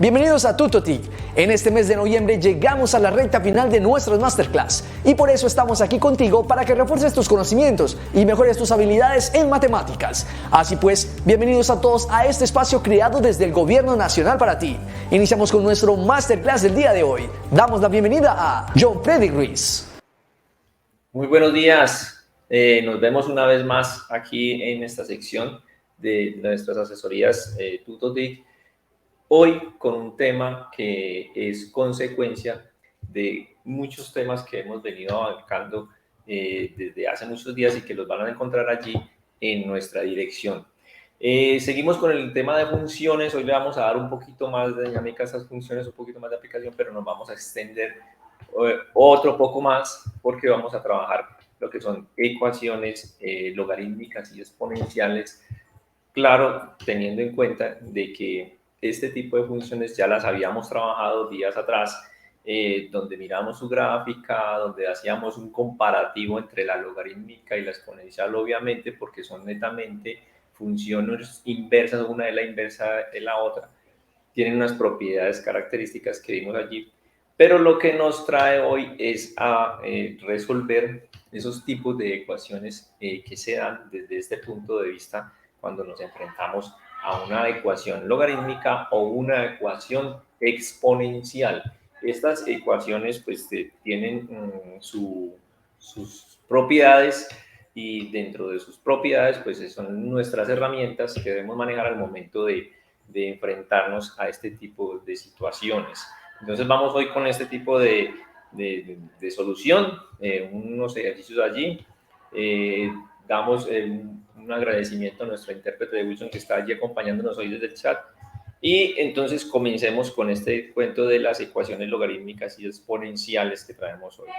Bienvenidos a TutoTIC. En este mes de noviembre llegamos a la recta final de nuestras masterclass y por eso estamos aquí contigo para que refuerces tus conocimientos y mejores tus habilidades en matemáticas. Así pues, bienvenidos a todos a este espacio creado desde el Gobierno Nacional para ti. Iniciamos con nuestro masterclass del día de hoy. Damos la bienvenida a John Frederick Ruiz. Muy buenos días. Nos vemos una vez más aquí en esta sección de nuestras asesorías TutoTIC. Hoy con un tema que es consecuencia de muchos temas que hemos venido abarcando desde hace muchos días y que los van a encontrar allí en nuestra dirección. Seguimos con el tema de funciones. Hoy le vamos a dar un poquito más de dinámica a estas funciones, un poquito más de aplicación, pero nos vamos a extender otro poco más porque vamos a trabajar lo que son ecuaciones logarítmicas y exponenciales. Claro, teniendo en cuenta de que este tipo de funciones ya las habíamos trabajado días atrás, donde miramos su gráfica, donde hacíamos un comparativo entre la logarítmica y la exponencial, obviamente, porque son netamente funciones inversas, una es la inversa de la otra, tienen unas propiedades características que vimos allí, pero lo que nos trae hoy es a resolver esos tipos de ecuaciones que se dan desde este punto de vista cuando nos enfrentamos a una ecuación logarítmica o una ecuación exponencial. Estas ecuaciones pues tienen sus propiedades y dentro de sus propiedades pues son nuestras herramientas que debemos manejar al momento de enfrentarnos a este tipo de situaciones. Entonces vamos hoy con este tipo de solución, unos ejercicios allí. Damos un agradecimiento a nuestro intérprete de Wilson que está allí acompañándonos hoy desde el chat. Y entonces comencemos con este cuento de las ecuaciones logarítmicas y exponenciales que traemos hoy.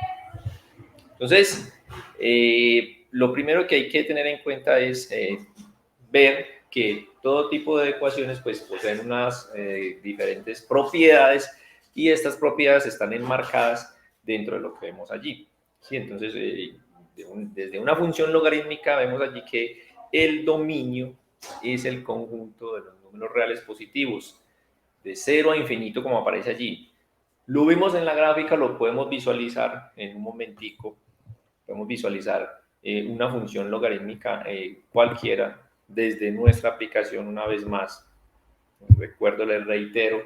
Entonces, lo primero que hay que tener en cuenta es ver que todo tipo de ecuaciones pues poseen unas diferentes propiedades y estas propiedades están enmarcadas dentro de lo que vemos allí. ¿Sí? Entonces, desde una función logarítmica vemos allí que el dominio es el conjunto de los números reales positivos, de 0 a infinito como aparece allí. Lo vimos en la gráfica, lo podemos visualizar en un momentico. Podemos visualizar una función logarítmica cualquiera desde nuestra aplicación una vez más. Recuerdo, les reitero,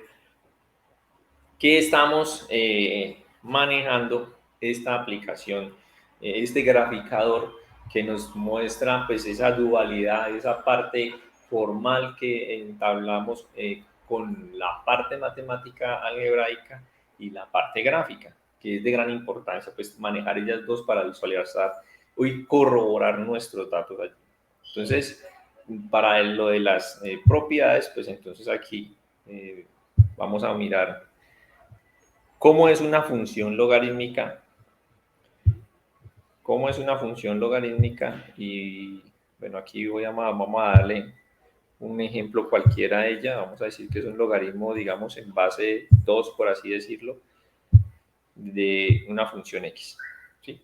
que estamos manejando esta aplicación, este graficador que nos muestra pues esa dualidad, esa parte formal que entablamos con la parte matemática algebraica y la parte gráfica, que es de gran importancia pues manejar ellas dos para visualizar y corroborar nuestros datos allí. Entonces, para lo de las propiedades, pues entonces aquí vamos a mirar cómo es una función logarítmica. ¿Cómo es una función logarítmica? Y bueno, aquí vamos a darle un ejemplo cualquiera de ella. Vamos a decir que es un logaritmo, digamos, en base 2, por así decirlo, de una función x. ¿Sí?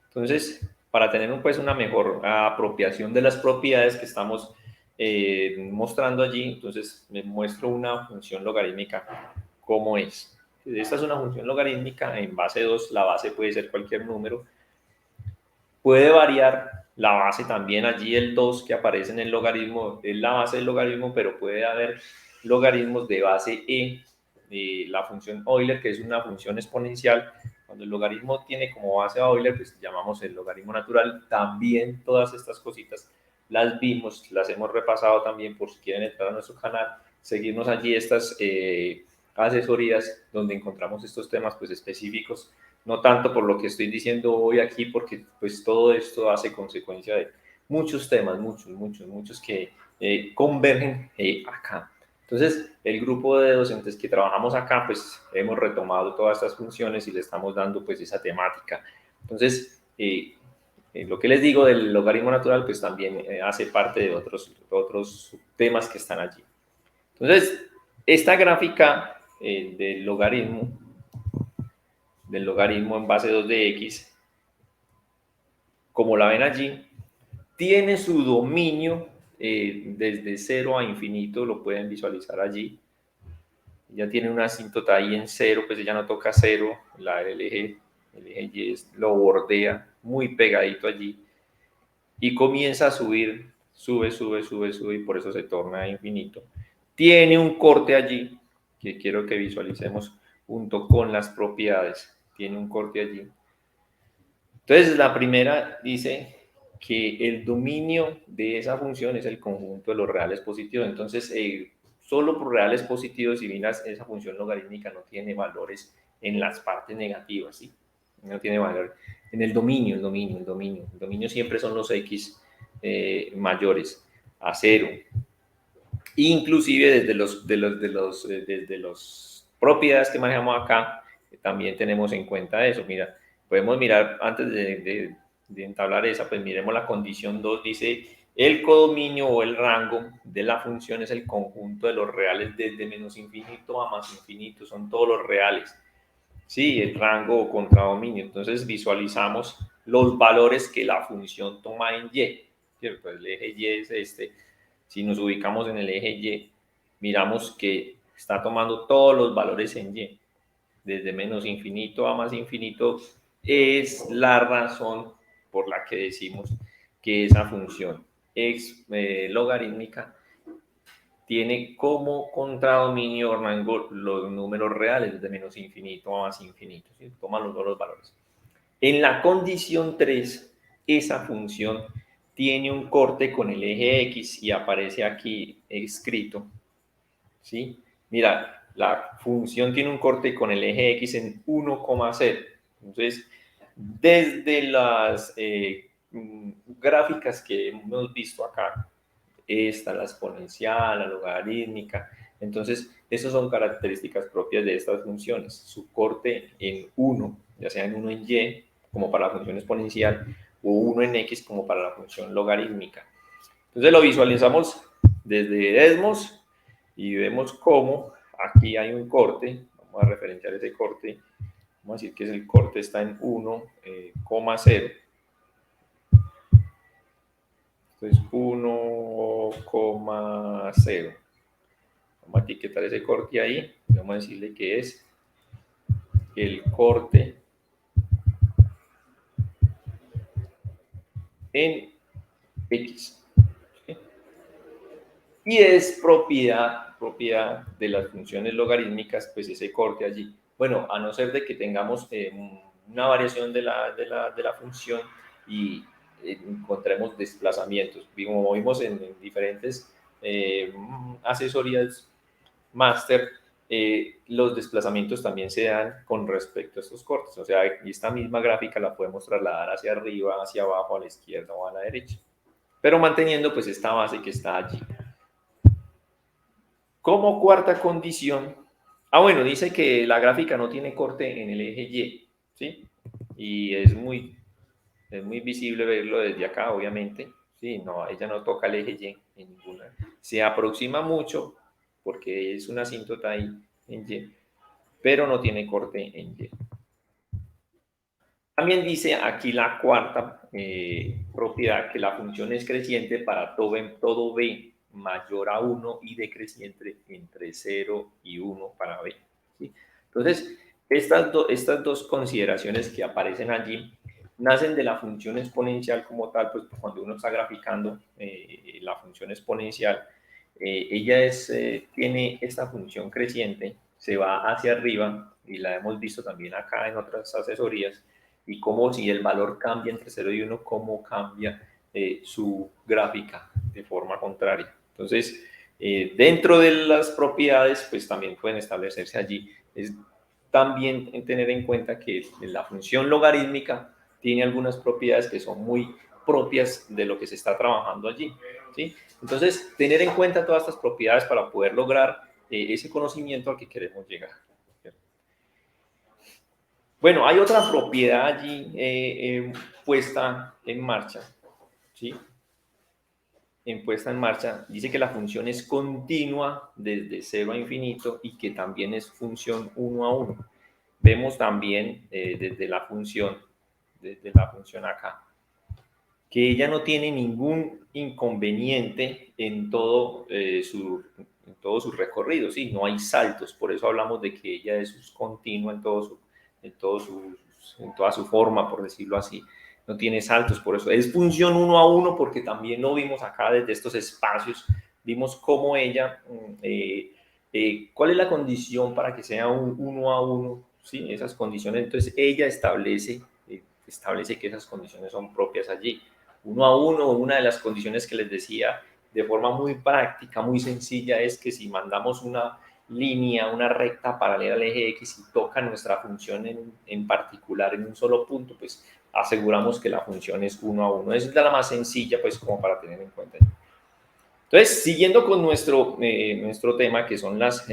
Entonces, para tener pues una mejor apropiación de las propiedades que estamos mostrando allí, entonces me muestro una función logarítmica como es. Esta es una función logarítmica en base 2, la base puede ser cualquier número. Puede variar la base también, allí el 2 que aparece en el logaritmo es la base del logaritmo, pero puede haber logaritmos de base la función Euler, que es una función exponencial. Cuando el logaritmo tiene como base a Euler, pues llamamos el logaritmo natural. También todas estas cositas las vimos, las hemos repasado también por si quieren entrar a nuestro canal, seguirnos allí estas asesorías donde encontramos estos temas pues específicos, no tanto por lo que estoy diciendo hoy aquí, porque pues todo esto hace consecuencia de muchos temas, muchos que convergen acá. Entonces, el grupo de docentes que trabajamos acá, pues hemos retomado todas estas funciones y le estamos dando pues esa temática. Entonces, lo que les digo del logaritmo natural, pues también hace parte de otros temas que están allí. Entonces, esta gráfica del logaritmo en base 2 de x, como la ven allí, tiene su dominio desde 0 a infinito, lo pueden visualizar allí. ya tiene una asíntota ahí en 0, pues ella no toca 0, el eje Y lo bordea muy pegadito allí y comienza a subir, sube, y por eso se torna infinito. Tiene un corte allí, que quiero que visualicemos junto con las propiedades. Tiene un corte allí. Entonces, la primera dice que el dominio de esa función es el conjunto de los reales positivos. Entonces, solo por reales positivos, si bien esa función logarítmica no tiene valores en las partes negativas, ¿sí? No tiene valor. En el dominio siempre son los x mayores a 0. Inclusive desde los propiedades que manejamos acá, también tenemos en cuenta eso. Mira, podemos mirar, antes de entablar esa, pues miremos la condición 2, dice, el codominio o el rango de la función es el conjunto de los reales desde menos infinito a más infinito, son todos los reales. Sí, el rango o contradominio. Entonces visualizamos los valores que la función toma en Y. ¿Cierto? El eje Y es este. Si nos ubicamos en el eje Y, miramos que está tomando todos los valores en Y. Desde menos infinito a más infinito es la razón por la que decimos que esa función es logarítmica tiene como contradominio rango los números reales desde menos infinito a más infinito, ¿sí? Toma los dos los valores. En la condición 3, esa función tiene un corte con el eje X y aparece aquí escrito, ¿sí? Mira, la función tiene un corte con el eje X en 1,0. Entonces, desde las gráficas que hemos visto acá, esta, la exponencial, la logarítmica. Entonces, esas son características propias de estas funciones. Su corte en 1, ya sea en 1 en Y, como para la función exponencial, o 1 en X, como para la función logarítmica. Entonces, lo visualizamos desde Desmos y vemos cómo aquí hay un corte. Vamos a referenciar ese corte. Vamos a decir que el corte está en 1,0. Entonces 1,0. Vamos a etiquetar ese corte ahí. Vamos a decirle que es el corte en X. ¿Sí? Y es propiedad de las funciones logarítmicas, pues ese corte allí. Bueno, a no ser de que tengamos una variación de la función y encontremos desplazamientos. Como vimos en diferentes asesorías máster, los desplazamientos también se dan con respecto a estos cortes. O sea, esta misma gráfica la podemos trasladar hacia arriba, hacia abajo, a la izquierda o a la derecha, pero manteniendo pues esta base que está allí. Como cuarta condición, bueno, dice que la gráfica no tiene corte en el eje Y, ¿sí? Y es muy visible verlo desde acá, obviamente. Sí, no, ella no toca el eje Y en ninguna. Se aproxima mucho porque es una asíntota ahí en Y, pero no tiene corte en Y. También dice aquí la cuarta propiedad, que la función es creciente para todo B mayor a 1 y decreciente entre 0 y 1 para B. ¿Sí? Entonces, estas dos consideraciones que aparecen allí nacen de la función exponencial como tal, pues cuando uno está graficando la función exponencial, ella tiene esta función creciente, se va hacia arriba, y la hemos visto también acá en otras asesorías, y como si el valor cambia entre 0 y 1, cómo cambia su gráfica de forma contraria. Entonces, dentro de las propiedades, pues también pueden establecerse allí. Es también tener en cuenta que la función logarítmica tiene algunas propiedades que son muy propias de lo que se está trabajando allí, ¿sí? Entonces, tener en cuenta todas estas propiedades para poder lograr ese conocimiento al que queremos llegar. Bueno, hay otra propiedad allí puesta en marcha, ¿sí? Puesta en marcha, dice que la función es continua desde 0 a infinito y que también es función 1 a 1. Vemos también desde la función acá, que ella no tiene ningún inconveniente en todo, en todo su recorrido, ¿sí? No hay saltos, por eso hablamos de que ella es continua en toda su forma, por decirlo así. No tiene saltos, por eso es función uno a uno, porque también lo vimos acá desde estos espacios, vimos cómo ella, cuál es la condición para que sea un uno a uno, ¿sí? Esas condiciones, entonces ella establece que esas condiciones son propias allí. Uno a uno, una de las condiciones que les decía de forma muy práctica, muy sencilla, es que si mandamos una línea, una recta paralela al eje X y toca nuestra función en particular en un solo punto, pues aseguramos que la función es uno a uno. Esa es la más sencilla, pues, como para tener en cuenta. Entonces, siguiendo con nuestro tema, que son las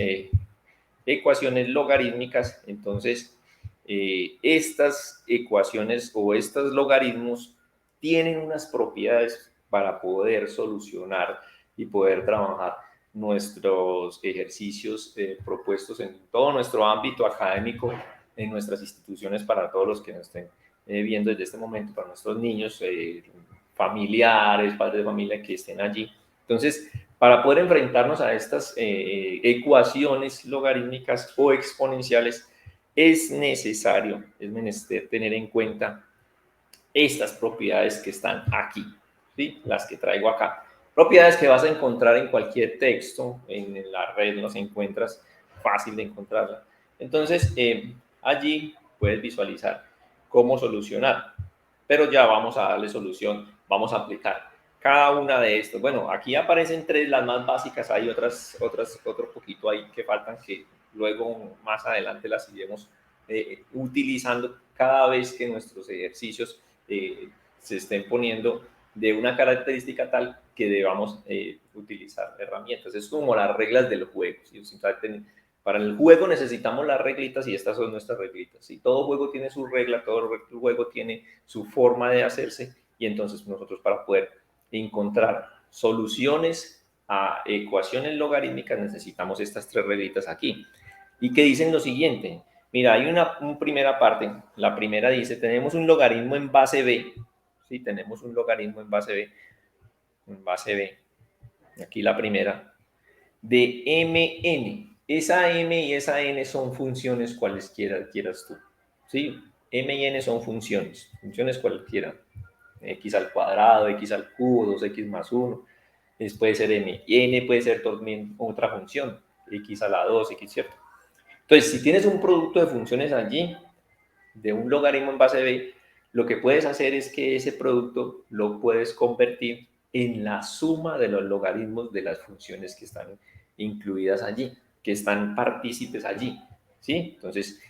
ecuaciones logarítmicas, entonces, estas ecuaciones o estos logaritmos tienen unas propiedades para poder solucionar y poder trabajar nuestros ejercicios propuestos en todo nuestro ámbito académico, en nuestras instituciones, para todos los que nos estén viendo desde este momento, para nuestros niños, familiares, padres de familia que estén allí. Entonces, para poder enfrentarnos a estas ecuaciones logarítmicas o exponenciales, es necesario, es menester tener en cuenta estas propiedades que están aquí, ¿sí? Las que traigo acá. Propiedades que vas a encontrar en cualquier texto, en la red las encuentras, fácil de encontrarla. Entonces, allí puedes visualizar cómo solucionar, pero ya vamos a darle solución, vamos a aplicar cada una de estas. Bueno, aquí aparecen tres, las más básicas, hay otro poquito ahí que faltan, que luego más adelante las iremos utilizando cada vez que nuestros ejercicios se estén poniendo de una característica tal que debamos utilizar herramientas. Es como las reglas del juego, ¿sí? Para el juego necesitamos las reglitas y estas son nuestras reglitas. ¿Sí? Todo juego tiene su regla, todo juego tiene su forma de hacerse, y entonces nosotros, para poder encontrar soluciones a ecuaciones logarítmicas, necesitamos estas tres reglitas aquí. Y que dicen lo siguiente: mira, hay una primera parte. La primera dice, tenemos un logaritmo en base B. Sí, tenemos un logaritmo en base B. En base B. Aquí la primera. De mn. Esa m y esa n son funciones cualesquiera quieras tú. ¿Sí? M y n son funciones. Funciones cualquiera. X al cuadrado, X al cubo, 2X más 1. Puede ser m. Y n puede ser también otra función. X a la 2, X, ¿cierto? Entonces, si tienes un producto de funciones allí, de un logaritmo en base B, lo que puedes hacer es que ese producto lo puedes convertir en la suma de los logaritmos de las funciones que están incluidas allí, que están partícipes allí, ¿sí? Entonces,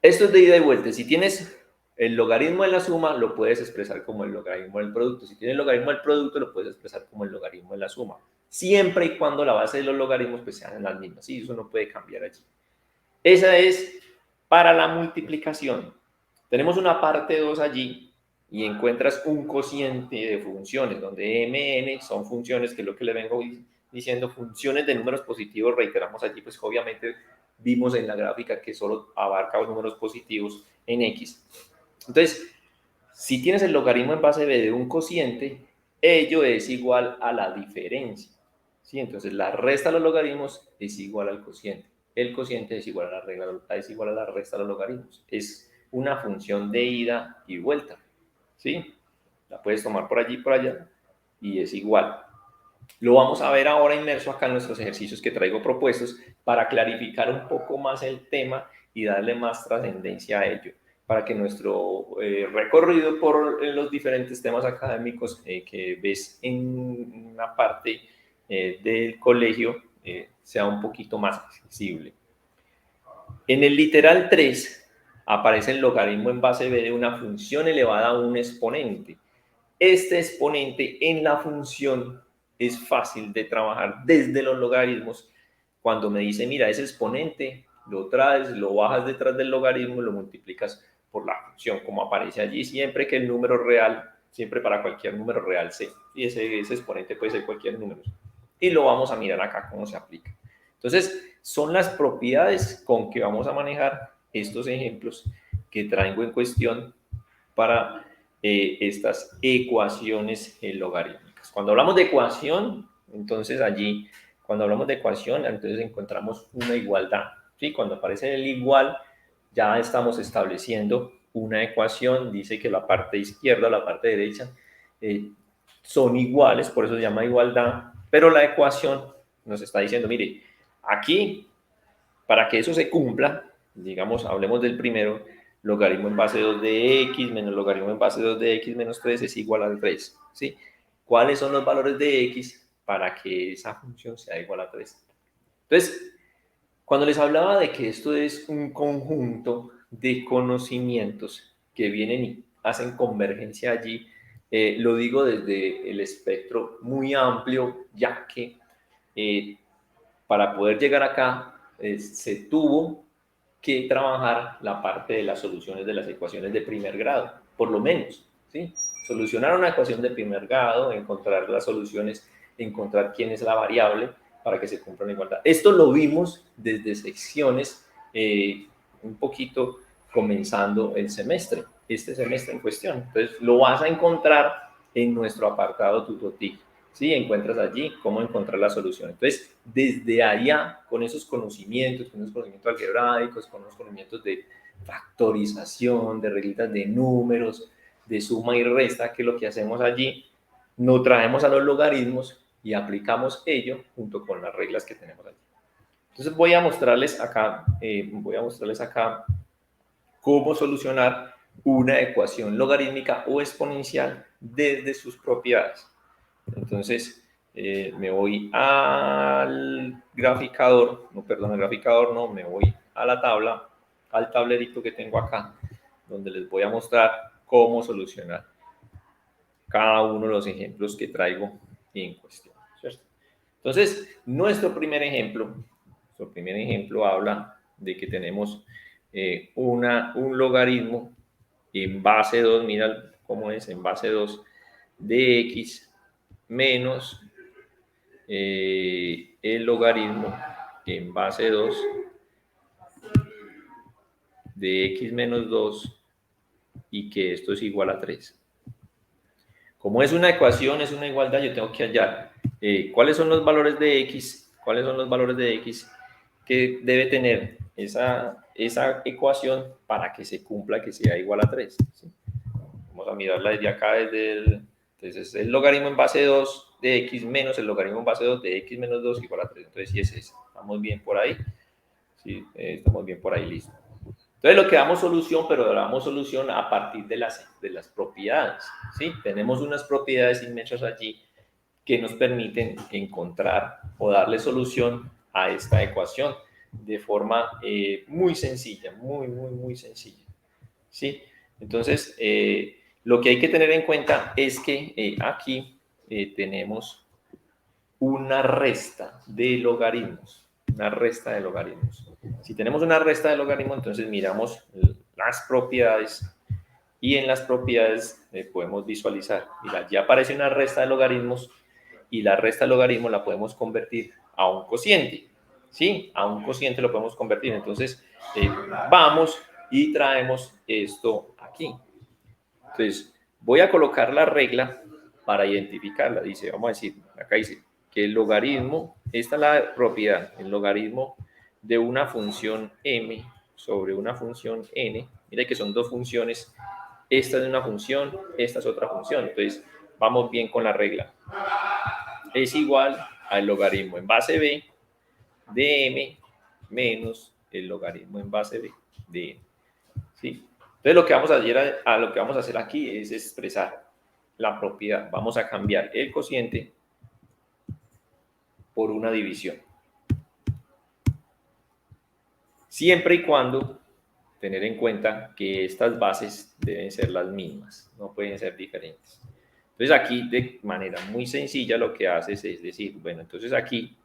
esto es de ida y vuelta. Si tienes el logaritmo de la suma, lo puedes expresar como el logaritmo del producto. Si tienes el logaritmo del producto, lo puedes expresar como el logaritmo de la suma. Siempre y cuando la base de los logaritmos pues sean las mismas, ¿sí? Eso no puede cambiar allí. Esa es para la multiplicación. Tenemos una parte 2 allí y encuentras un cociente de funciones, donde mn son funciones, que es lo que le vengo diciendo, funciones de números positivos. Reiteramos allí, pues obviamente vimos en la gráfica que solo abarca los números positivos en x. Entonces, si tienes el logaritmo en base b de un cociente, ello es igual a la diferencia, ¿sí? Entonces, la resta de los logaritmos es igual al cociente. El cociente es igual a la regla, es igual a la resta de los logaritmos. Es una función de ida y vuelta, ¿sí? La puedes tomar por allí y por allá y es igual. Lo vamos a ver ahora inmerso acá en nuestros ejercicios que traigo propuestos para clarificar un poco más el tema y darle más trascendencia a ello, para que nuestro recorrido por los diferentes temas académicos que ves en una parte del colegio sea un poquito más accesible. En el literal 3 aparece el logaritmo en base b de una función elevada a un exponente. Este exponente en la función es fácil de trabajar desde los logaritmos. Cuando me dice, mira, ese exponente, lo traes, lo bajas detrás del logaritmo, lo multiplicas por la función, como aparece allí, siempre que el número real, siempre para cualquier número real C, y ese exponente puede ser cualquier número. Y lo vamos a mirar acá cómo se aplica. Entonces, son las propiedades con que vamos a manejar estos ejemplos que traigo en cuestión para estas ecuaciones logarítmicas. Cuando hablamos de ecuación, entonces allí, cuando hablamos de ecuación, entonces encontramos una igualdad, ¿sí? Cuando aparece el igual, ya estamos estableciendo una ecuación, dice que la parte izquierda, la parte derecha, son iguales, por eso se llama igualdad, pero la ecuación nos está diciendo, mire, aquí, para que eso se cumpla, digamos, hablemos del primero, logaritmo en base 2 de x menos logaritmo en base 2 de x menos 3 es igual a 3, ¿sí? ¿Cuáles son los valores de x para que esa función sea igual a 3? Entonces, cuando les hablaba de que esto es un conjunto de conocimientos que vienen y hacen convergencia allí, lo digo desde el espectro muy amplio, ya que para poder llegar acá se tuvo que trabajar la parte de las soluciones de las ecuaciones de primer grado, por lo menos, ¿sí? Solucionar una ecuación de primer grado, encontrar las soluciones, encontrar quién es la variable para que se cumpla la igualdad. Esto lo vimos desde secciones un poquito comenzando el semestre, este semestre en cuestión. Entonces, lo vas a encontrar en nuestro apartado Tutotic. ¿Sí? Encuentras allí cómo encontrar la solución. Entonces, desde allá, con esos conocimientos algebraicos, con los conocimientos de factorización, de reglitas de números, de suma y resta, que es lo que hacemos allí, nos traemos a los logaritmos y aplicamos ello junto con las reglas que tenemos allí. Entonces, voy a mostrarles acá cómo solucionar una ecuación logarítmica o exponencial desde sus propiedades. Entonces, me voy al graficador, me voy a la tabla, al tablerito que tengo acá, donde les voy a mostrar cómo solucionar cada uno de los ejemplos que traigo en cuestión, ¿cierto? Entonces, nuestro primer ejemplo habla de que tenemos un logaritmo en base 2, mira cómo es, en base 2 de x menos el logaritmo en base 2 de x menos 2 y que esto es igual a 3. Como es una ecuación, es una igualdad, yo tengo que hallar cuáles son los valores de x, que debe tener esa ecuación para que se cumpla que sea igual a 3. ¿Sí? Vamos a mirarla desde acá, entonces el logaritmo en base 2 de x menos el logaritmo en base 2 de x menos 2 igual a 3. Entonces, sí es eso. ¿Estamos bien por ahí? Sí, estamos bien por ahí, listo. Entonces, lo que damos solución, pero damos solución a partir de las propiedades, ¿sí? Tenemos unas propiedades inmensas allí que nos permiten encontrar o darle solución a esta ecuación de forma muy sencilla, muy sencilla, ¿sí? Entonces, lo que hay que tener en cuenta es que aquí tenemos una resta de logaritmos. Si tenemos una resta de logaritmos, entonces miramos las propiedades y en las propiedades podemos visualizar. Mira, ya aparece una resta de logaritmos y la resta de logaritmos la podemos convertir a un cociente. ¿Sí? A un cociente lo podemos convertir. Entonces, vamos y traemos esto aquí. Entonces, voy a colocar la regla para identificarla. Dice, vamos a decir, acá dice que el logaritmo, esta es la propiedad, el logaritmo de una función m sobre una función n. Mira que son dos funciones. Esta es una función, esta es otra función. Entonces, vamos bien con la regla. Es igual al logaritmo en base b de m menos el logaritmo en base b de n. ¿Sí? Entonces, lo que vamos a hacer aquí es expresar la propiedad. Vamos a cambiar el cociente por una división. Siempre y cuando tener en cuenta que estas bases deben ser las mismas, no pueden ser diferentes. Entonces, aquí de manera muy sencilla lo que haces es decir, bueno, entonces aquí,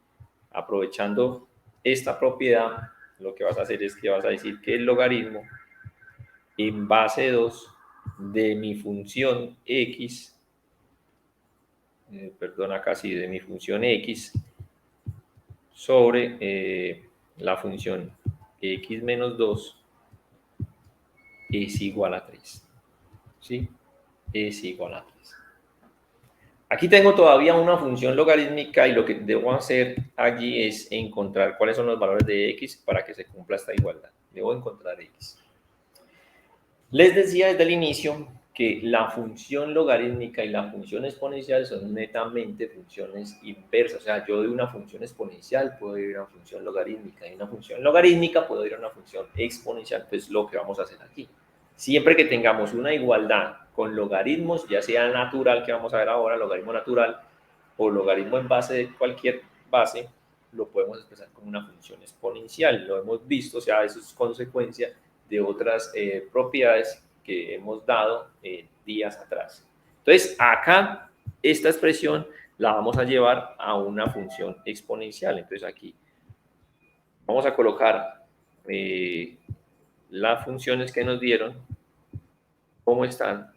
aprovechando esta propiedad, lo que vas a hacer es que vas a decir que el logaritmo en base 2 de mi función x, de mi función x sobre la función x menos 2 es igual a 3. ¿Sí? es igual a 3. Aquí tengo todavía una función logarítmica y lo que debo hacer allí es encontrar cuáles son los valores de x para que se cumpla esta igualdad. Debo encontrar x. Les decía desde el inicio que la función logarítmica y la función exponencial son netamente funciones inversas. O sea, yo de una función exponencial puedo ir a una función logarítmica y una función logarítmica puedo ir a una función exponencial, pues lo que vamos a hacer aquí. Siempre que tengamos una igualdad con logaritmos, ya sea natural, que vamos a ver ahora, logaritmo natural, o logaritmo en base de cualquier base, lo podemos expresar como una función exponencial. Lo hemos visto, o sea, eso es consecuencia de otras propiedades que hemos dado días atrás. Entonces, acá, esta expresión la vamos a llevar a una función exponencial. Entonces, aquí vamos a colocar las funciones que nos dieron, cómo están,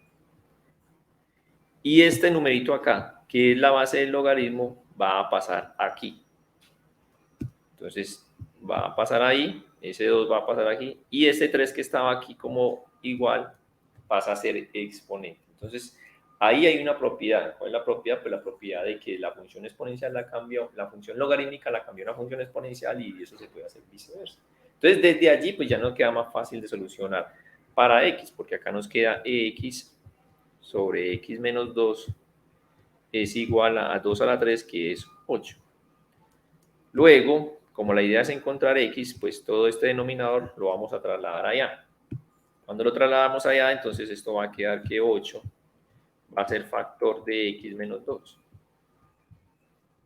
y este numerito acá, que es la base del logaritmo, va a pasar aquí. Entonces, va a pasar ahí, ese 2 va a pasar aquí, y este 3 que estaba aquí como igual, pasa a ser exponente. Entonces, ahí hay una propiedad. ¿Cuál es la propiedad? Pues la propiedad de que la función exponencial la cambió, la función logarítmica la cambió a una función exponencial y eso se puede hacer viceversa. Entonces, desde allí, pues ya nos queda más fácil de solucionar para x, porque acá nos queda x sobre x menos 2 es igual a 2 a la 3, que es 8. Luego, como la idea es encontrar x, pues todo este denominador lo vamos a trasladar allá. Cuando lo trasladamos allá, entonces esto va a quedar que 8 va a ser factor de x menos 2.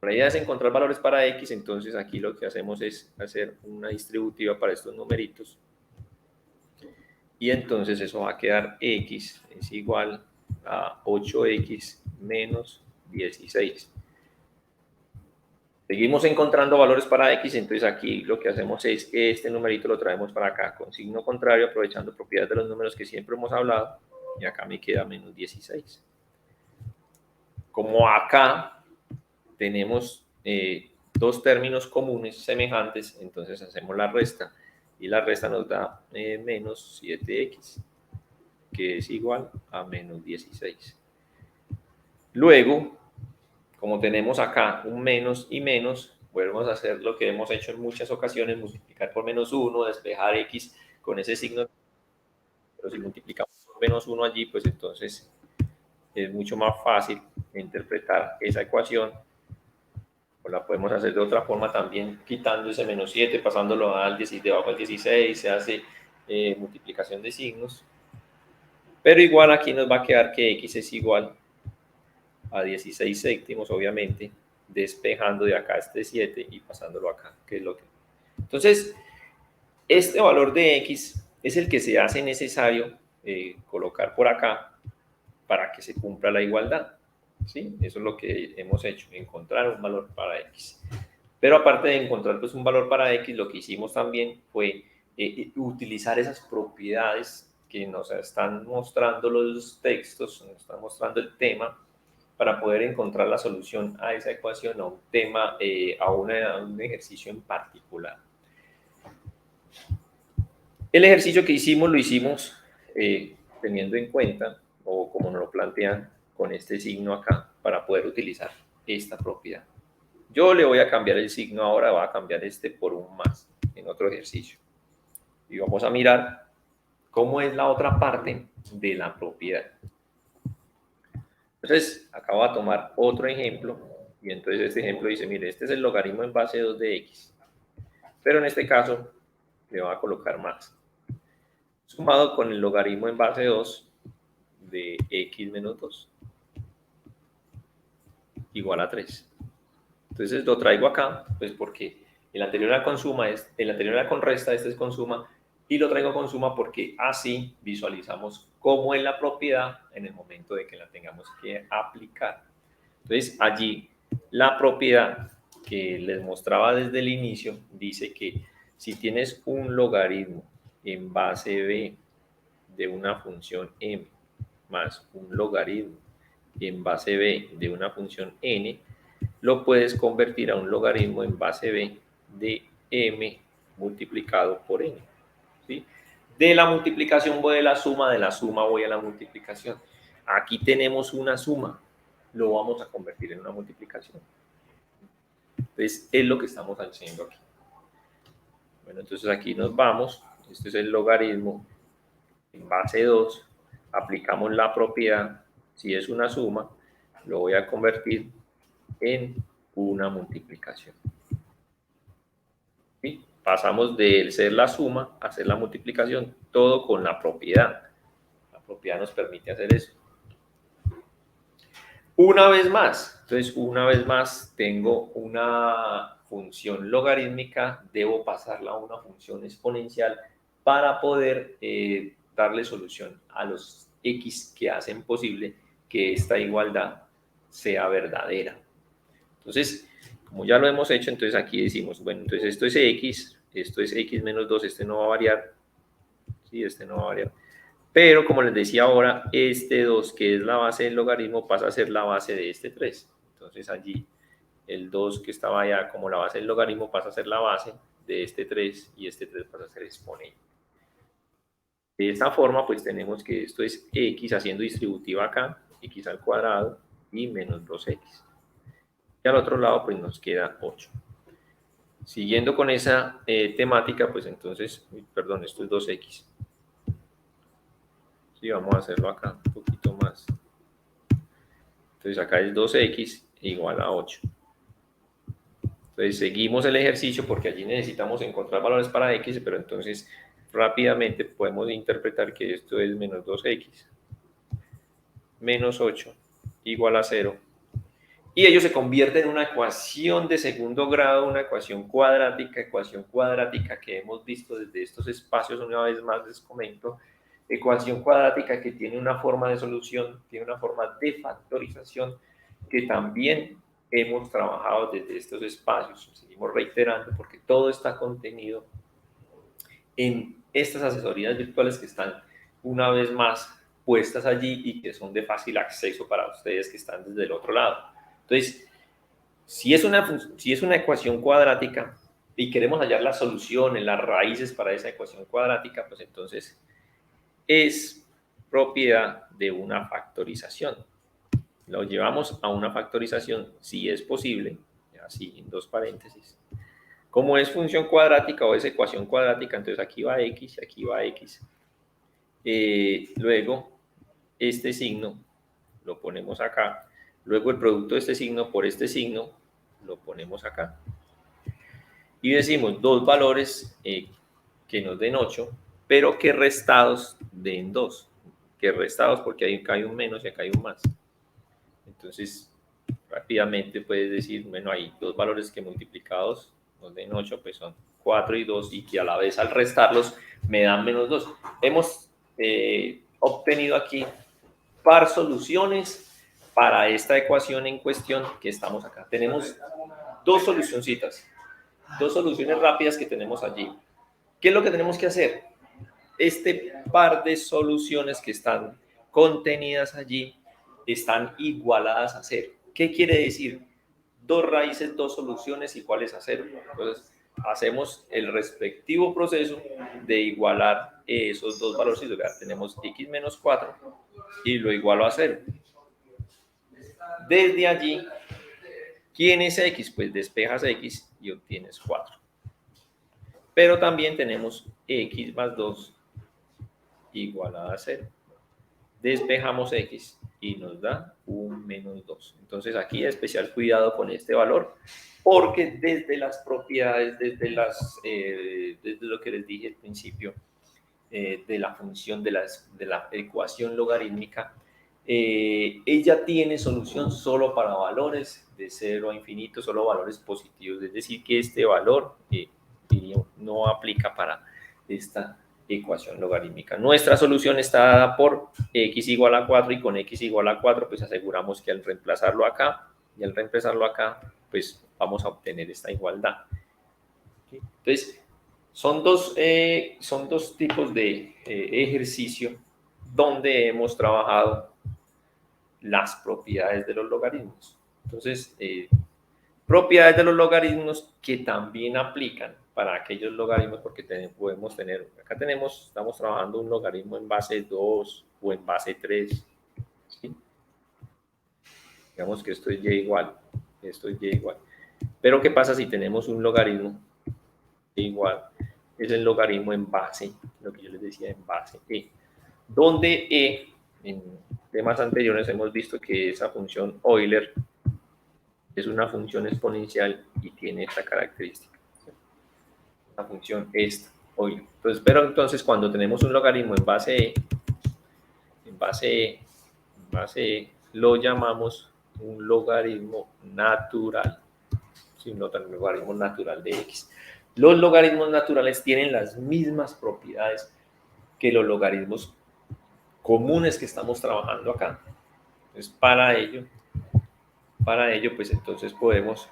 La idea es encontrar valores para x, entonces aquí lo que hacemos es hacer una distributiva para estos numeritos. Y entonces eso va a quedar x es igual a 8x menos 16. Seguimos encontrando valores para x, entonces aquí lo que hacemos es que este numerito lo traemos para acá con signo contrario, aprovechando propiedades de los números que siempre hemos hablado, y acá me queda menos 16. Como acá tenemos dos términos comunes semejantes, entonces hacemos la resta, y la resta nos da menos 7x, que es igual a menos 16. Luego, como tenemos acá un menos y menos, podemos hacer lo que hemos hecho en muchas ocasiones, multiplicar por menos 1, despejar x con ese signo, pero si multiplicamos por menos 1 allí, pues entonces es mucho más fácil interpretar esa ecuación. O la podemos hacer de otra forma también, quitando ese menos 7, pasándolo al 16, debajo del 16, se hace multiplicación de signos. Pero igual aquí nos va a quedar que x es igual a 16 séptimos, obviamente, despejando de acá este 7 y pasándolo acá, que es lo que... Entonces, este valor de x es el que se hace necesario colocar por acá para que se cumpla la igualdad. ¿Sí? Eso es lo que hemos hecho, encontrar un valor para x. Pero aparte de encontrar pues, un valor para x, lo que hicimos también fue utilizar esas propiedades que nos están mostrando los textos, nos están mostrando el tema, para poder encontrar la solución a esa ecuación, a un tema, a un ejercicio en particular. El ejercicio que hicimos lo hicimos teniendo en cuenta, o como nos lo plantean, con este signo acá, para poder utilizar esta propiedad. Yo le voy a cambiar el signo ahora, voy a cambiar este por un más en otro ejercicio. Y vamos a mirar cómo es la otra parte de la propiedad. Entonces, acabo de tomar otro ejemplo, y entonces este ejemplo dice, mire, este es el logaritmo en base 2 de x, pero en este caso le voy a colocar más, sumado con el logaritmo en base 2 de x menos 2, igual a 3. Entonces lo traigo acá, pues porque el anterior era con suma, el anterior era con resta, este es con suma, y lo traigo con suma porque así visualizamos cómo es la propiedad en el momento de que la tengamos que aplicar. Entonces, allí la propiedad que les mostraba desde el inicio dice que si tienes un logaritmo en base b de una función m más un logaritmo en base b de una función n, lo puedes convertir a un logaritmo en base b de m multiplicado por n. ¿Sí? De la multiplicación voy a la suma, de la suma voy a la multiplicación. aquí tenemos una suma, lo vamos a convertir en una multiplicación. Entonces, es lo que estamos haciendo aquí. Bueno, entonces aquí nos vamos. Este es el logaritmo en base 2. Aplicamos la propiedad. Si es una suma, lo voy a convertir en una multiplicación. ¿Sí? Pasamos de ser la suma a ser la multiplicación, todo con la propiedad. La propiedad nos permite hacer eso. Una vez más, entonces una vez más tengo una función logarítmica, debo pasarla a una función exponencial para poder darle solución a los x que hacen posible que esta igualdad sea verdadera. Entonces, como ya lo hemos hecho, entonces aquí decimos, bueno, entonces esto es x menos 2, este no va a variar, sí, este no va a variar. Pero, como les decía ahora, este 2, que es la base del logaritmo, pasa a ser la base de este 3. Entonces, allí, el 2 que estaba allá como la base del logaritmo pasa a ser la base de este 3 y este 3 pasa a ser exponente. De esta forma, pues tenemos que esto es x haciendo distributiva acá, x al cuadrado y menos 2x. Y al otro lado, pues nos queda 8. Siguiendo con esa temática, pues entonces, perdón, esto es 2x. Sí, vamos a hacerlo acá un poquito más. Entonces acá es 2x igual a 8. Entonces seguimos el ejercicio porque allí necesitamos encontrar valores para x, pero entonces rápidamente podemos interpretar que esto es menos 2x menos 8 igual a 0. Y ello se convierte en una ecuación de segundo grado, una ecuación cuadrática que hemos visto desde estos espacios. Una vez más les comento, ecuación cuadrática que tiene una forma de solución, tiene una forma de factorización que también hemos trabajado desde estos espacios. Seguimos reiterando porque todo está contenido en estas asesorías virtuales que están una vez más puestas allí y que son de fácil acceso para ustedes que están desde el otro lado. Entonces, si es una ecuación cuadrática y queremos hallar la solución en las raíces para esa ecuación cuadrática, pues entonces es propiedad de una factorización. Lo llevamos a una factorización si es posible, así en dos paréntesis. Como es función cuadrática o es ecuación cuadrática, entonces aquí va x y aquí va x. Luego, este signo lo ponemos acá. Luego el producto de este signo por este signo lo ponemos acá. Y decimos dos valores que nos den 8, pero que restados den 2. Que restados porque ahí hay un menos y acá hay un más. Entonces, rápidamente puedes decir, bueno, hay dos valores que multiplicados nos den 8, pues son 4 y 2, y que a la vez al restarlos me dan menos 2. Hemos obtenido aquí par soluciones para esta ecuación en cuestión que estamos acá. Tenemos dos solucioncitas, dos soluciones rápidas que tenemos allí. ¿Qué es lo que tenemos que hacer? Este par de soluciones que están contenidas allí están igualadas a 0. ¿Qué quiere decir? Dos raíces, dos soluciones iguales a 0. Entonces, hacemos el respectivo proceso de igualar esos dos valores. Tenemos x menos 4 y lo igualo a 0. Desde allí, ¿quién es x? Pues despejas x y obtienes 4. Pero también tenemos x más 2 igualada a 0. Despejamos x y nos da un menos 2. Entonces aquí especial cuidado con este valor, porque desde las propiedades, desde lo que les dije al principio, de la función de la ecuación logarítmica, ella tiene solución solo para valores de 0 a infinito, solo valores positivos, es decir, que este valor no aplica para esta ecuación logarítmica. Nuestra solución está dada por x igual a 4 y con x igual a 4 pues aseguramos que al reemplazarlo acá y al reemplazarlo acá pues vamos a obtener esta igualdad. Entonces, son dos tipos de ejercicio donde hemos trabajado las propiedades de los logaritmos. Entonces, propiedades de los logaritmos que también aplican para aquellos logaritmos, porque podemos tener, acá estamos trabajando un logaritmo en base 2 o en base 3, ¿sí? Digamos que esto es y igual, esto es y igual. Pero ¿qué pasa si tenemos un logaritmo igual? Es el logaritmo en base, lo que yo les decía, en base e, donde e, en temas anteriores hemos visto que esa función Euler es una función exponencial y tiene esta característica. La función esta, Euler. Entonces, pero entonces cuando tenemos un logaritmo en base e, lo llamamos un logaritmo natural. Sí, un logaritmo natural de x. Los logaritmos naturales tienen las mismas propiedades que los logaritmos comunes que estamos trabajando acá. Entonces, para ello pues entonces podemos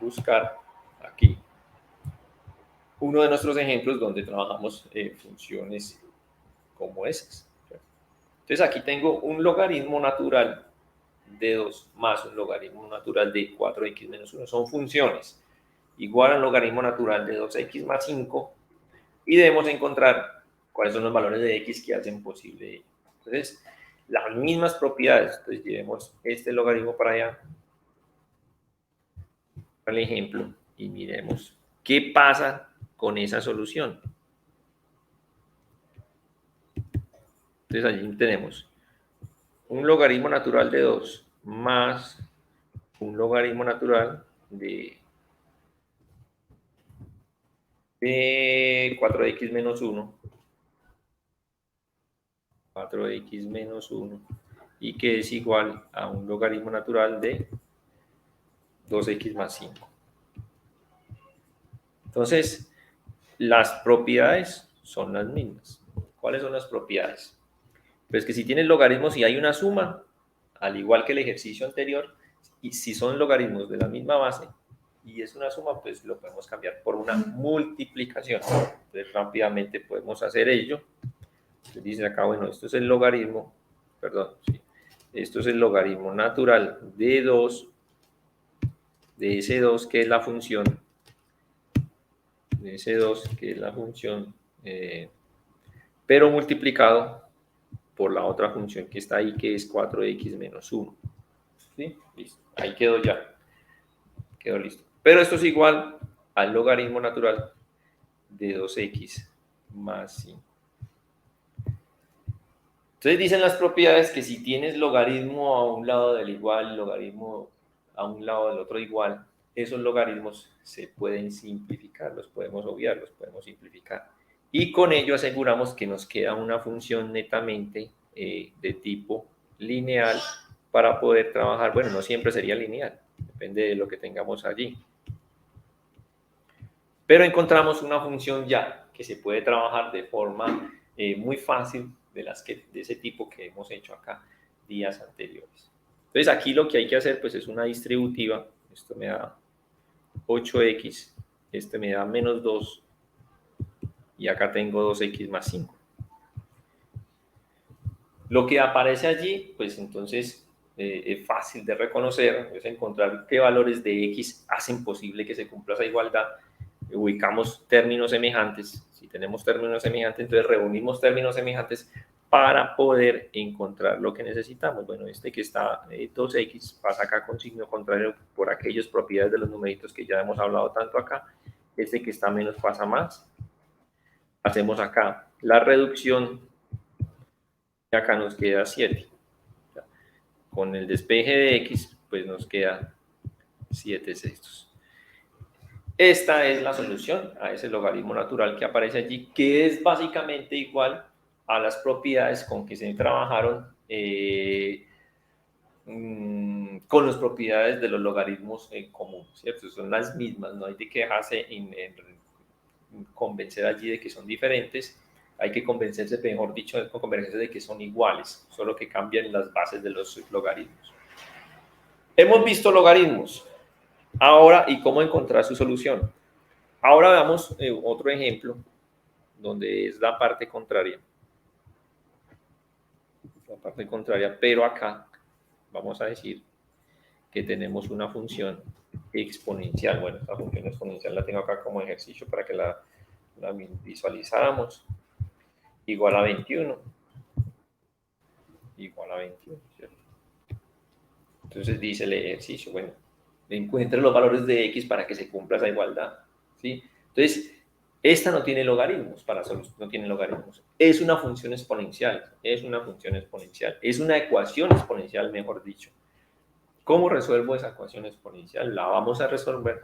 buscar aquí uno de nuestros ejemplos donde trabajamos funciones como esas. Entonces, aquí tengo un logaritmo natural de 2 más un logaritmo natural de 4x menos 1. Son funciones igual al logaritmo natural de 2x más 5 y debemos encontrar cuáles son los valores de x que hacen posible. Entonces, las mismas propiedades. Entonces, llevemos este logaritmo para allá, para el ejemplo, y miremos qué pasa con esa solución. Entonces, allí tenemos un logaritmo natural de 2 más un logaritmo natural de 4x menos 1. 4x menos 1 y que es igual a un logaritmo natural de 2x más 5. Entonces, las propiedades son las mismas. ¿Cuáles son las propiedades? Pues que si tienes logaritmos y hay una suma, al igual que el ejercicio anterior, y si son logaritmos de la misma base y es una suma, pues lo podemos cambiar por una multiplicación. Entonces, rápidamente podemos hacer ello. Entonces, dice acá, bueno, esto es el logaritmo, perdón, sí. Esto es el logaritmo natural de 2, de ese 2 que es la función, de ese 2 que es la función, pero multiplicado por la otra función que está ahí, que es 4x menos 1. ¿Sí? Listo. Ahí quedó ya. Quedó listo. Pero esto es igual al logaritmo natural de 2x más 5. Entonces dicen las propiedades que si tienes logaritmo a un lado del igual, logaritmo a un lado del otro igual, esos logaritmos se pueden simplificar, los podemos obviar, los podemos simplificar. Y con ello aseguramos que nos queda una función netamente de tipo lineal para poder trabajar. Bueno, no siempre sería lineal, depende de lo que tengamos allí. Pero encontramos una función ya que se puede trabajar de forma muy fácil de ese tipo que hemos hecho acá días anteriores. Entonces aquí lo que hay que hacer pues es una distributiva. Esto me da 8x, este me da menos 2 y acá tengo 2x más 5. Lo que aparece allí pues entonces es fácil de reconocer, es encontrar qué valores de x hacen posible que se cumpla esa igualdad. Ubicamos términos semejantes. Si tenemos términos semejantes, entonces reunimos términos semejantes para poder encontrar lo que necesitamos. Bueno, este que está 2x pasa acá con signo contrario por aquellas propiedades de los numeritos que ya hemos hablado tanto acá. Este que está menos pasa más. Hacemos acá la reducción y acá nos queda 7. Con el despeje de x, pues nos queda 7/6. Esta es la solución a ese logaritmo natural que aparece allí, que es básicamente igual a las propiedades con que se trabajaron con las propiedades de los logaritmos en común, ¿cierto? Son las mismas, no hay de que dejarse convencer allí de que son diferentes, hay que convencerse, mejor dicho, de que son iguales, solo que cambian las bases de los logaritmos. Hemos visto logaritmos. Ahora, ¿y cómo encontrar su solución? Ahora veamos otro ejemplo donde es la parte contraria. La parte contraria, pero acá vamos a decir que tenemos una función exponencial. Bueno, esta función exponencial la tengo acá como ejercicio para que la visualizáramos. Igual a 21. Igual a 21, ¿cierto? Entonces dice el ejercicio, bueno, encuentre los valores de x para que se cumpla esa igualdad, ¿sí? Entonces, esta no tiene logaritmos, no tiene logaritmos. Es una función exponencial, es una ecuación exponencial, mejor dicho. ¿Cómo resuelvo esa ecuación exponencial? La vamos a resolver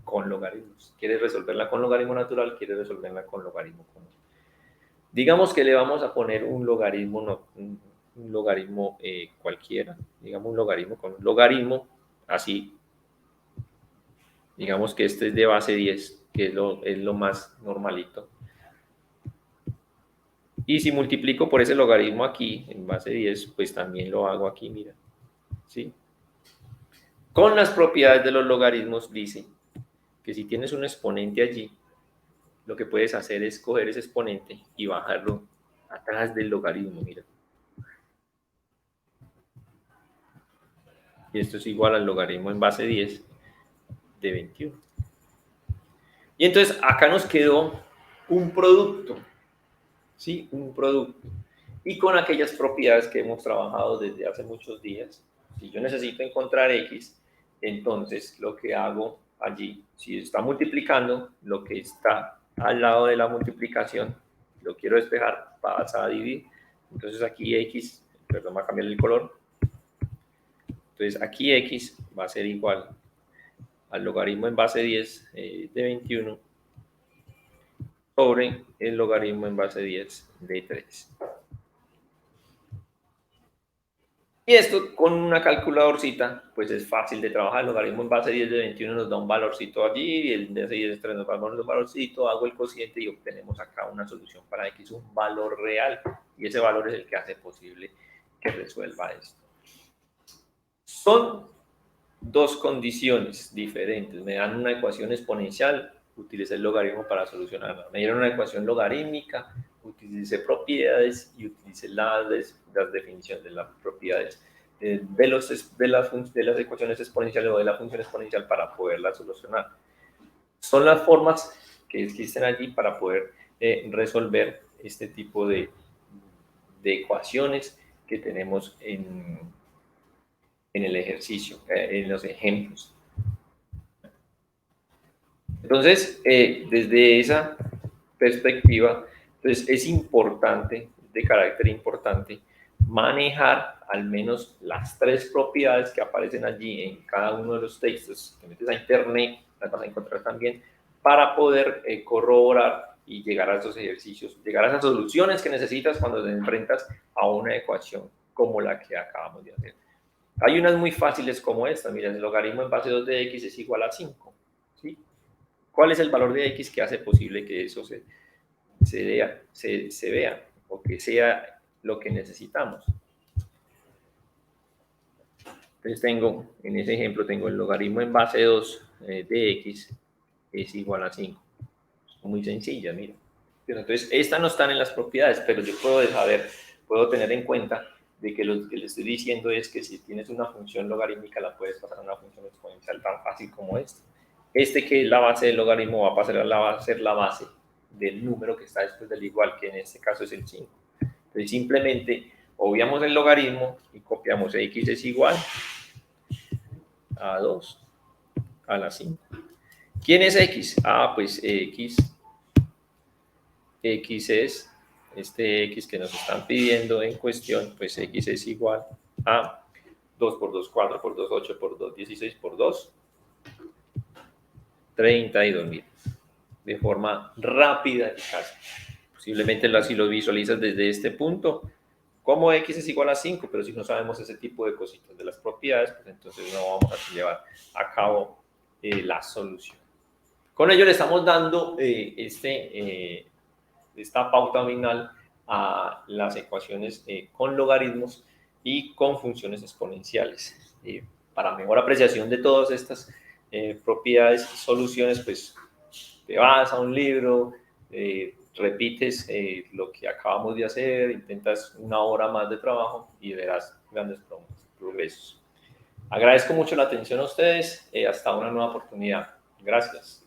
con logaritmos. ¿Quieres resolverla con logaritmo natural? ¿Quieres resolverla con logaritmo común? Digamos que le vamos a poner un logaritmo, un logaritmo cualquiera, digamos un logaritmo con un logaritmo así. Digamos que este es de base 10, que es lo más normalito. Y si multiplico por ese logaritmo aquí, en base 10, pues también lo hago aquí, mira. ¿Sí? Con las propiedades de los logaritmos dice que si tienes un exponente allí, lo que puedes hacer es coger ese exponente y bajarlo atrás del logaritmo, mira. Y esto es igual al logaritmo en base 10 de 21. Y entonces acá nos quedó un producto, ¿sí? Un producto. Y con aquellas propiedades que hemos trabajado desde hace muchos días, si yo necesito encontrar x, entonces lo que hago allí, si está multiplicando, lo que está al lado de la multiplicación, lo quiero despejar, pasa a dividir. Entonces aquí x, perdón, va a cambiar el color. Entonces aquí x va a ser igual al logaritmo en base 10 de 21 sobre el logaritmo en base 10 de 3. Y esto con una calculadorcita, pues es fácil de trabajar. El logaritmo en base 10 de 21 nos da un valorcito allí, y el de 10 de 3 nos da un valorcito, hago el cociente y obtenemos acá una solución para x, un valor real. Y ese valor es el que hace posible que resuelva esto. Son dos condiciones diferentes. Me dan una ecuación exponencial, utilicé el logaritmo para solucionarla. Me dieron una ecuación logarítmica, utilicé propiedades y utilicé las definiciones de las propiedades de las ecuaciones exponenciales o de la función exponencial para poderla solucionar. Son las formas que existen allí para poder resolver este tipo de ecuaciones que tenemos en el ejercicio, en los ejemplos. Entonces, desde esa perspectiva, entonces es importante, de carácter importante, manejar al menos las tres propiedades que aparecen allí en cada uno de los textos. Que metes a internet, las vas a encontrar también, para poder corroborar y llegar a esos ejercicios, llegar a esas soluciones que necesitas cuando te enfrentas a una ecuación como la que acabamos de hacer. Hay unas muy fáciles como esta. Mira, el logaritmo en base 2 de x es igual a 5. ¿Sí? ¿Cuál es el valor de x que hace posible que eso se vea o que sea lo que necesitamos? Entonces en ese ejemplo tengo el logaritmo en base 2 de x es igual a 5. Muy sencilla, mira. Entonces, estas no están en las propiedades, pero yo puedo tener en cuenta de que lo que le estoy diciendo es que si tienes una función logarítmica la puedes pasar a una función exponencial tan fácil como esta. Que es la base del logaritmo va a ser la base del número que está después del igual, que en este caso es el 5. Entonces simplemente obviamos el logaritmo y copiamos x es igual a 2 a la 5. ¿Quién es x? Pues x es este x que nos están pidiendo en cuestión, pues x es igual a 2 por 2, 4 por 2, 8 por 2, 16 por 2, 32.000. De forma rápida y fácil. Posiblemente si lo visualizas desde este punto, como x es igual a 5, pero si no sabemos ese tipo de cositas de las propiedades, pues entonces no vamos a llevar a cabo la solución. Con ello le estamos dando esta pauta final a las ecuaciones con logaritmos y con funciones exponenciales. Para mejor apreciación de todas estas propiedades, soluciones, pues te vas a un libro, repites lo que acabamos de hacer, intentas una hora más de trabajo y verás grandes progresos. Agradezco mucho la atención a ustedes. Hasta una nueva oportunidad. Gracias.